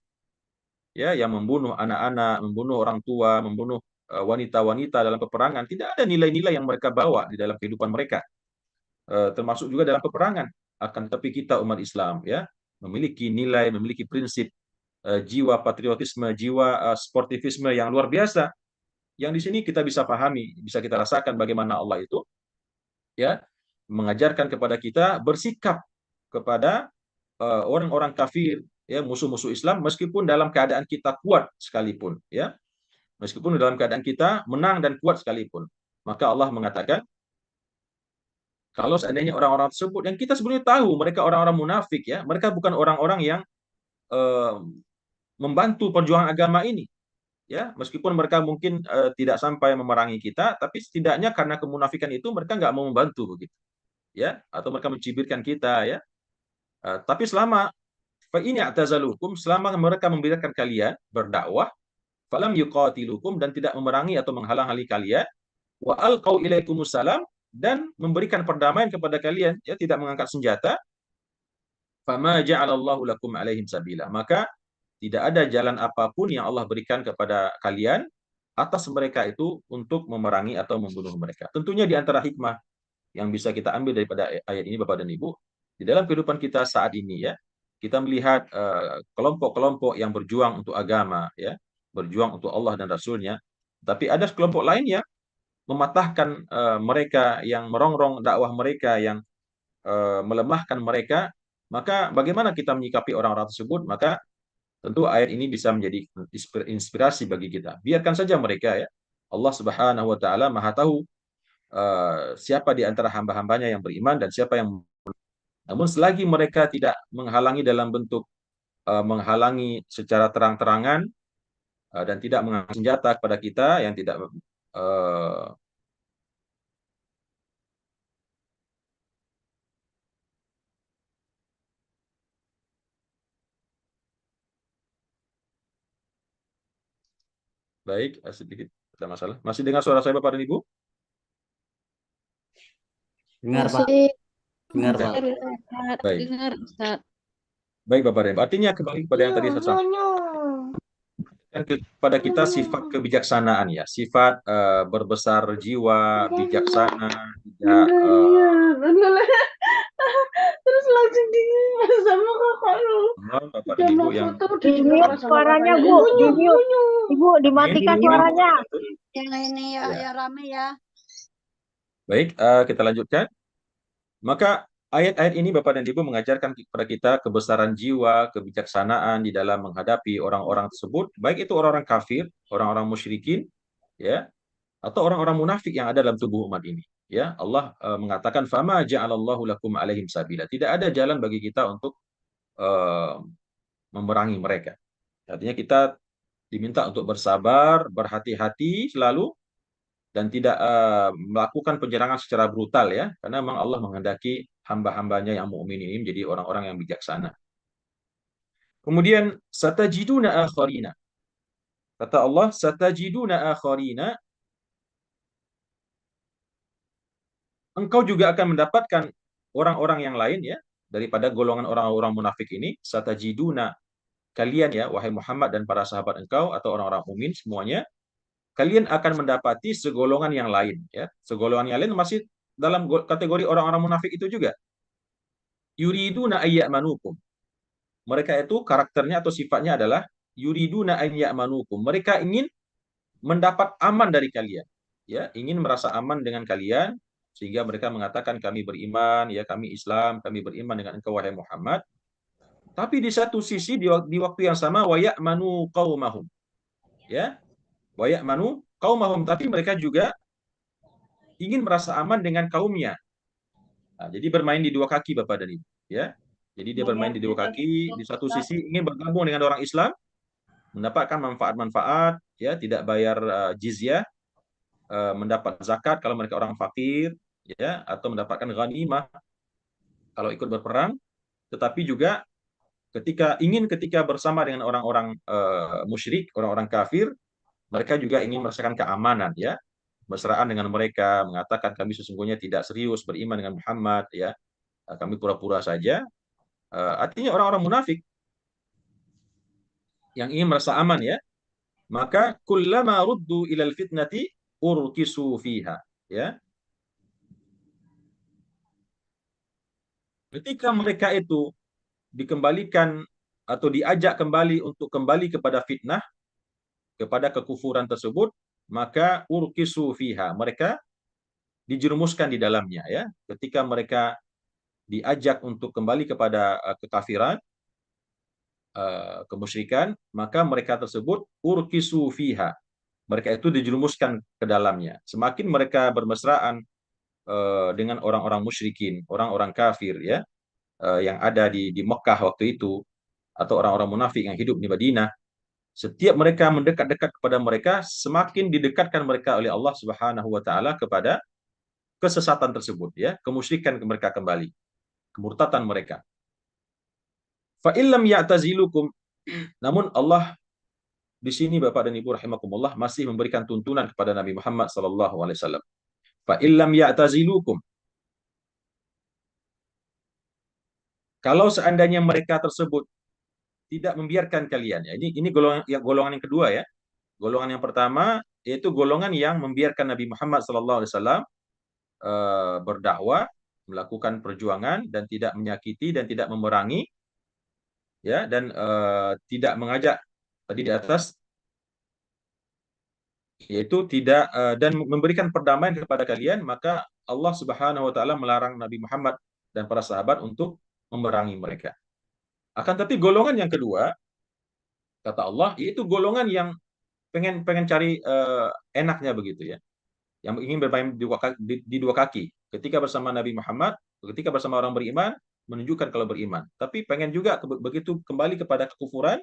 ya, yang membunuh anak-anak, membunuh orang tua, membunuh wanita-wanita dalam peperangan. Tidak ada nilai-nilai yang mereka bawa di dalam kehidupan mereka, termasuk juga dalam peperangan. Akan tetapi kita umat Islam, ya, memiliki nilai, memiliki prinsip, jiwa patriotisme, jiwa sportivisme yang luar biasa. Yang di sini kita bisa pahami, bisa kita rasakan bagaimana Allah itu, ya, mengajarkan kepada kita bersikap kepada orang-orang kafir, ya, musuh-musuh Islam, meskipun dalam keadaan kita kuat sekalipun, ya, meskipun dalam keadaan kita menang dan kuat sekalipun. Maka Allah mengatakan, kalau seandainya orang-orang tersebut yang kita sebenarnya tahu mereka orang-orang munafik, ya, mereka bukan orang-orang yang eh, membantu perjuangan agama ini, ya, meskipun mereka mungkin tidak sampai memerangi kita, tapi setidaknya karena kemunafikan itu mereka nggak mau membantu begitu, ya, atau mereka mencibirkan kita, ya. Tapi selama fa ini atazalukum, selama mereka membiarkan kalian berdakwah, falam yuqatilukum, dan tidak memerangi atau menghalang-halangi kalian, wa alqau ilaikumussalam, dan memberikan perdamaian kepada kalian, ya, tidak mengangkat senjata, fama ja'alallahu lakum alaihim sabila, maka tidak ada jalan apapun yang Allah berikan kepada kalian atas mereka itu untuk memerangi atau membunuh mereka. Tentunya di antara hikmah yang bisa kita ambil daripada ayat ini, Bapak dan Ibu, di dalam kehidupan kita saat ini, ya, kita melihat kelompok-kelompok yang berjuang untuk agama, ya, berjuang untuk Allah dan Rasulnya, tapi ada kelompok lain yang mematahkan mereka, yang merongrong dakwah mereka, yang melemahkan mereka. Maka bagaimana kita menyikapi orang-orang tersebut? Maka tentu ayat ini bisa menjadi inspirasi bagi kita. Biarkan saja mereka, ya. Allah Subhanahu wa taala Maha tahu siapa di antara hamba-hambanya yang beriman dan siapa yang, namun selagi mereka tidak menghalangi dalam bentuk menghalangi secara terang-terangan dan tidak mengangkat senjata kepada kita, yang tidak uh, baik, sedikit ada masalah. Masih dengar suara saya, Bapak dan Ibu? Dengar, Pak. Masih Dengar, Pak. Ya, Ustaz. baik. Dengar, Ustaz. Baik, Bapak dan Ibu. Artinya kembali kepada yang tadi saya sampaikan, kepada kita sifat kebijaksanaan, ya, sifat berbesar jiwa, bijaksana, tidak Terus langsung dingin sama kakak lu. Bapak dan Ibu yang Di-mute suaranya, Bu. Di-mute. Ibu, dimatikan suaranya. Yang ini ya, Ya. ya rame ya. Baik, kita lanjutkan. Maka ayat-ayat ini, Bapak dan Ibu, mengajarkan kepada kita kebesaran jiwa, kebijaksanaan di dalam menghadapi orang-orang tersebut, baik itu orang-orang kafir, orang-orang musyrikin, ya, atau orang-orang munafik yang ada dalam tubuh umat ini. Ya, Allah mengatakan, fama ja'alallahu lakum alaihim sabila. Tidak ada jalan bagi kita untuk memerangi mereka. Artinya kita diminta untuk bersabar, berhati-hati selalu, dan tidak melakukan penyerangan secara brutal, ya, karena memang Allah menghendaki hamba-hambanya yang mukmin ini menjadi orang-orang yang bijaksana. Kemudian satajiduna akharina. Kata Allah, satajiduna akharina, engkau juga akan mendapatkan orang-orang yang lain, ya, daripada golongan orang-orang munafik ini. Satajiduna, kalian, ya, wahai Muhammad dan para sahabat engkau atau orang-orang mukmin semuanya, kalian akan mendapati segolongan yang lain, ya. Segolongan yang lain masih dalam kategori orang-orang munafik itu juga. Yuriduna ayyamanukum. Mereka itu karakternya atau sifatnya adalah yuriduna ayyamanukum. Mereka ingin mendapat aman dari kalian, ya, ingin merasa aman dengan kalian, sehingga mereka mengatakan kami beriman, ya, kami Islam, kami beriman dengan engkau wahai Muhammad. Tapi di satu sisi di waktu yang sama wa ya'manu qaumahum, ya, wa ya'manu qaumahum, tapi mereka juga ingin merasa aman dengan kaumnya. Nah, jadi bermain di dua kaki, Bapak dan Ibu, ya. Jadi dia bermain di dua kaki, di satu sisi ingin bergabung dengan orang Islam, mendapatkan manfaat-manfaat, ya, tidak bayar jizyah, mendapat zakat kalau mereka orang fakir, ya, atau mendapatkan ghanimah kalau ikut berperang, tetapi juga ketika bersama dengan orang-orang musyrik, orang-orang kafir, mereka juga ingin merasakan keamanan, ya, mesraan dengan mereka, mengatakan kami sesungguhnya tidak serius beriman dengan Muhammad, ya, kami pura-pura saja. Artinya orang-orang munafik yang ingin merasa aman, ya, maka kullama ruddu ilal fitnati urkisu fiha, ya. Ketika mereka itu dikembalikan atau diajak kembali untuk kembali kepada fitnah, kepada kekufuran tersebut, maka urkisu fiha, mereka dijerumuskan di dalamnya, ya. Ketika mereka diajak untuk kembali kepada kekafiran, kemusyrikan, maka mereka tersebut urkisu fiha. Mereka itu dijerumuskan ke dalamnya. Semakin mereka bermesraan dengan orang-orang musyrikin, orang-orang kafir ya, yang ada di Mekah waktu itu, atau orang-orang munafik yang hidup di Madinah, setiap mereka mendekat-dekat kepada mereka, semakin didekatkan mereka oleh Allah Subhanahu wa taala kepada kesesatan tersebut ya, kemusyrikan mereka kembali, kemurtatan mereka. Fa illam ya'tazilukum, namun Allah di sini Bapak dan Ibu rahimakumullah masih memberikan tuntunan kepada Nabi Muhammad sallallahu alaihi wasallam. Fa illam ya'tazilukum, kalau seandainya mereka tersebut tidak membiarkan kalian ya, ini golongan yang kedua ya. Golongan yang pertama yaitu golongan yang membiarkan Nabi Muhammad sallallahu alaihi wasallam berdakwah, melakukan perjuangan dan tidak menyakiti dan tidak memerangi ya, dan tidak mengajak tadi di atas, yaitu tidak dan memberikan perdamaian kepada kalian, maka Allah Subhanahu wa taala melarang Nabi Muhammad dan para sahabat untuk memerangi mereka. Akan tapi golongan yang kedua, kata Allah, yaitu golongan yang pengen cari enaknya begitu ya, yang ingin bermain di dua kaki. Ketika bersama Nabi Muhammad, ketika bersama orang beriman, menunjukkan kalau beriman. Tapi pengen juga begitu kembali kepada kekufuran,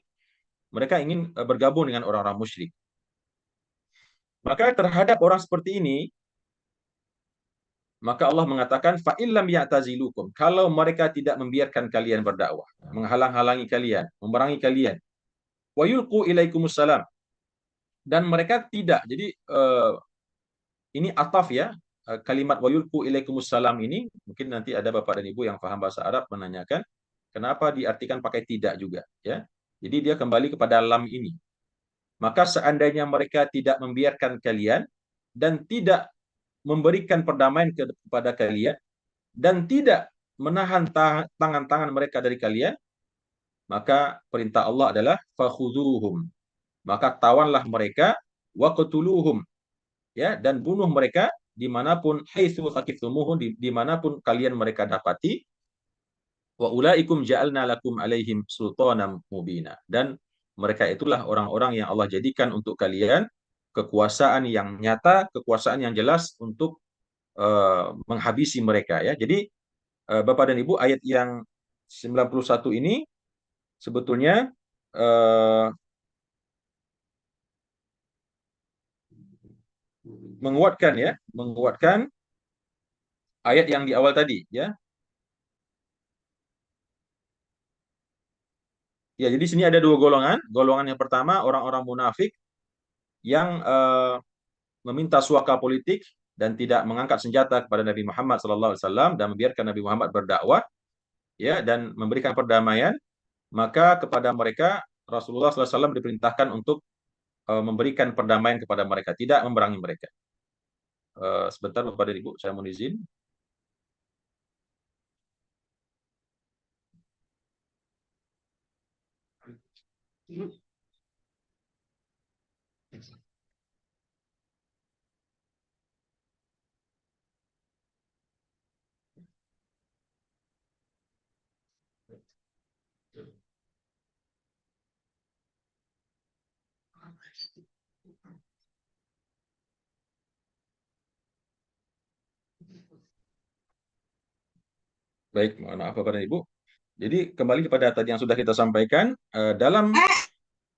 mereka ingin bergabung dengan orang-orang musyrik. Maka terhadap orang seperti ini, maka Allah mengatakan, fa'illam ya'tazilukum, kalau mereka tidak membiarkan kalian berdakwah, menghalang-halangi kalian, memerangi kalian, wa yulqu ilaikumussalam, dan mereka tidak. Jadi ini ataf ya, kalimat wa yulqu ilaikumussalam ini, mungkin nanti ada Bapak dan Ibu yang paham bahasa Arab menanyakan, kenapa diartikan pakai tidak juga ya. Jadi dia kembali kepada lam ini. Maka seandainya mereka tidak membiarkan kalian dan tidak memberikan perdamaian kepada kalian dan tidak menahan tangan-tangan mereka dari kalian, maka perintah Allah adalah fakhuduhum, maka tawanlah mereka, waqtuluhum ya, dan bunuh mereka dimanapun, haitsu taqifumuhum, dimanapun kalian mereka dapati, wa ulaikum ja'alna lakum alaihim sultanan mubina, dan mereka itulah orang-orang yang Allah jadikan untuk kalian kekuasaan yang nyata, kekuasaan yang jelas untuk menghabisi mereka ya. Jadi Bapak dan Ibu, ayat yang 91 ini sebetulnya menguatkan ayat yang di awal tadi ya. Ya, jadi sini ada dua golongan. Golongan yang pertama orang-orang munafik yang meminta suaka politik dan tidak mengangkat senjata kepada Nabi Muhammad SAW dan membiarkan Nabi Muhammad berdakwah ya, dan memberikan perdamaian. Maka kepada mereka Rasulullah SAW diperintahkan untuk memberikan perdamaian kepada mereka, tidak memerangi mereka. Sebentar Bapak dan Ibu, saya mohon izin. Baik, mohon maaf Bapak dan Ibu. Jadi kembali kepada tadi yang sudah kita sampaikan, dalam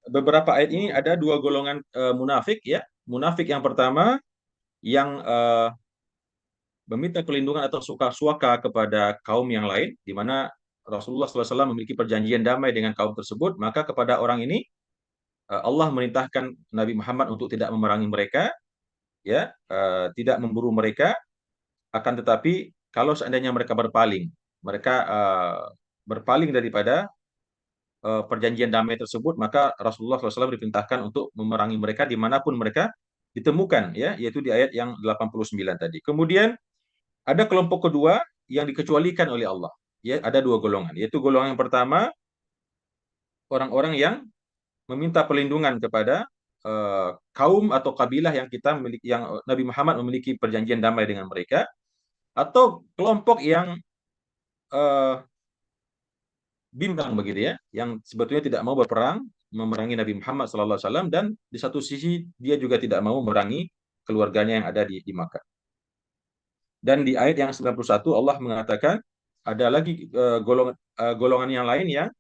beberapa ayat ini ada dua golongan munafik ya. Munafik yang pertama yang meminta perlindungan atau suaka kepada kaum yang lain, di mana Rasulullah SAW memiliki perjanjian damai dengan kaum tersebut, maka kepada orang ini Allah merintahkan Nabi Muhammad untuk tidak memerangi mereka, ya, tidak memburu mereka, akan tetapi kalau seandainya mereka berpaling daripada perjanjian damai tersebut, maka Rasulullah SAW diperintahkan untuk memerangi mereka dimanapun mereka ditemukan, ya, yaitu di ayat yang 89 tadi. Kemudian ada kelompok kedua yang dikecualikan oleh Allah, ya, ada dua golongan, yaitu golongan yang pertama orang-orang yang meminta perlindungan kepada kaum atau kabilah yang Nabi Muhammad memiliki perjanjian damai dengan mereka, atau kelompok yang eh, bimbang begitu ya, yang sebetulnya tidak mau berperang memerangi Nabi Muhammad SAW, dan di satu sisi dia juga tidak mau memerangi keluarganya yang ada di Makkah. Dan di ayat yang 91 Allah mengatakan ada lagi golongan yang lain yang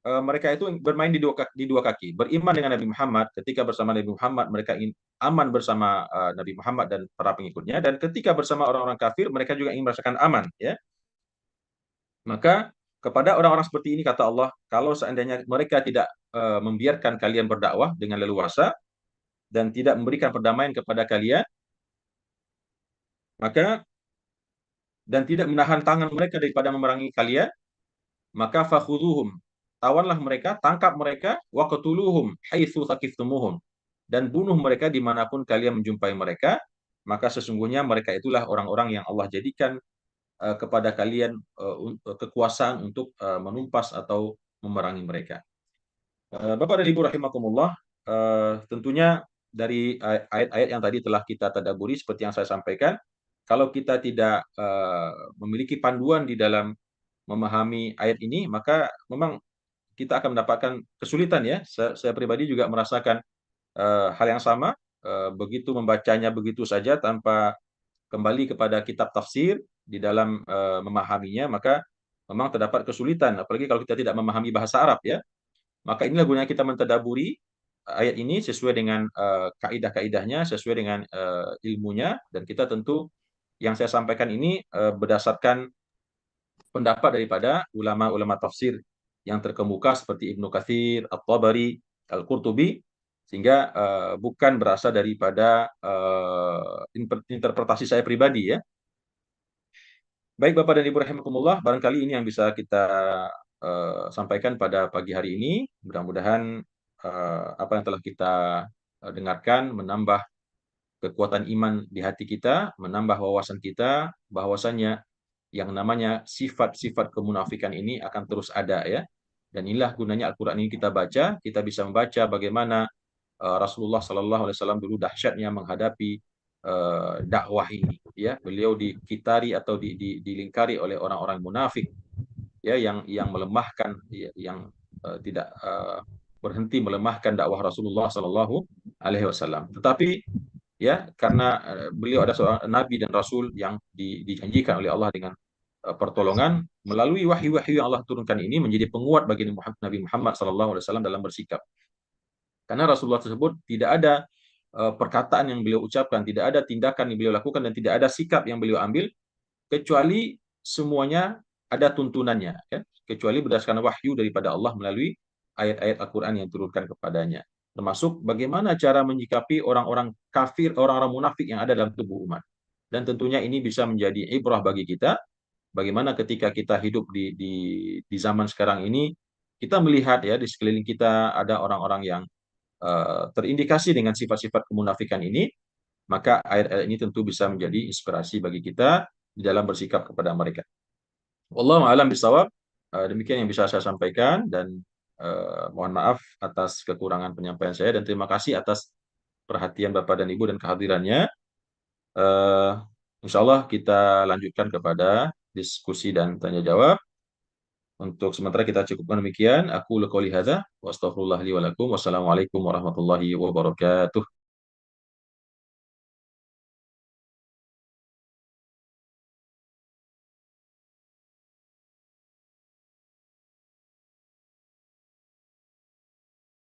mereka itu bermain di dua kaki. Beriman dengan Nabi Muhammad, ketika bersama Nabi Muhammad mereka ingin aman bersama Nabi Muhammad dan para pengikutnya, dan ketika bersama orang-orang kafir mereka juga ingin merasakan aman, ya. Maka kepada orang-orang seperti ini kata Allah, kalau seandainya mereka tidak membiarkan kalian berdakwah dengan leluasa dan tidak memberikan perdamaian kepada kalian, maka dan tidak menahan tangan mereka daripada memerangi kalian, maka fakhuduhum, tawanlah mereka, tangkap mereka, waqtuluhum haitsu thaqiftumuhum, dan bunuh mereka dimanapun kalian menjumpai mereka. Maka sesungguhnya mereka itulah orang-orang yang Allah jadikan kepada kalian kekuasaan untuk menumpas atau memerangi mereka. Bapak dan Ibu rahimakumullah, tentunya dari ayat-ayat yang tadi telah kita tadabburi seperti yang saya sampaikan, kalau kita tidak memiliki panduan di dalam memahami ayat ini, maka memang kita akan mendapatkan kesulitan, ya. Saya pribadi juga merasakan hal yang sama, begitu membacanya begitu saja tanpa kembali kepada kitab tafsir di dalam memahaminya, maka memang terdapat kesulitan, apalagi kalau kita tidak memahami bahasa Arab, ya. Maka inilah gunanya kita mentadaburi ayat ini sesuai dengan kaidah-kaidahnya, sesuai dengan ilmunya, dan kita tentu yang saya sampaikan ini berdasarkan pendapat daripada ulama-ulama tafsir yang terkemuka seperti Ibnu Katsir, At-Tabari, Al-Qurtubi, sehingga bukan berasal daripada interpretasi saya pribadi, ya. Baik Bapak dan Ibu rahimakumullah, barangkali ini yang bisa kita sampaikan pada pagi hari ini. Mudah-mudahan apa yang telah kita dengarkan menambah kekuatan iman di hati kita, menambah wawasan kita bahwasannya yang namanya sifat-sifat kemunafikan ini akan terus ada, ya. Dan inilah gunanya Al-Quran ini kita baca, kita bisa membaca bagaimana Rasulullah Sallallahu Alaihi Wasallam dulu dahsyatnya menghadapi dakwah ini, ya. Beliau dikitari atau dilingkari oleh orang-orang munafik, ya, yang melemahkan, yang tidak berhenti melemahkan dakwah Rasulullah Sallallahu Alaihi Wasallam. Tetapi, ya, karena beliau ada seorang nabi dan rasul yang dijanjikan oleh Allah dengan pertolongan melalui wahyu-wahyu yang Allah turunkan, ini menjadi penguat bagi Nabi Muhammad SAW dalam bersikap. Karena Rasulullah tersebut tidak ada perkataan yang beliau ucapkan, tidak ada tindakan yang beliau lakukan, dan tidak ada sikap yang beliau ambil kecuali semuanya ada tuntunannya, ya, kecuali berdasarkan wahyu daripada Allah melalui ayat-ayat Al-Quran yang diturunkan kepadanya. Termasuk bagaimana cara menyikapi orang-orang kafir, orang-orang munafik yang ada dalam tubuh umat. Dan tentunya ini bisa menjadi ibrah bagi kita, bagaimana ketika kita hidup di zaman sekarang ini, kita melihat, ya, di sekeliling kita ada orang-orang yang terindikasi dengan sifat-sifat kemunafikan ini, maka ayat-ayat ini tentu bisa menjadi inspirasi bagi kita di dalam bersikap kepada mereka. Wallahu a'lam bishawab. Demikian yang bisa saya sampaikan, dan mohon maaf atas kekurangan penyampaian saya, dan terima kasih atas perhatian Bapak dan Ibu dan kehadirannya. Insya Allah kita lanjutkan kepada diskusi dan tanya jawab. Untuk sementara kita cukupkan demikian. Aku qouli hadza wa astaghfirullah li wa lakum. Wassalamualaikum warahmatullahi wabarakatuh.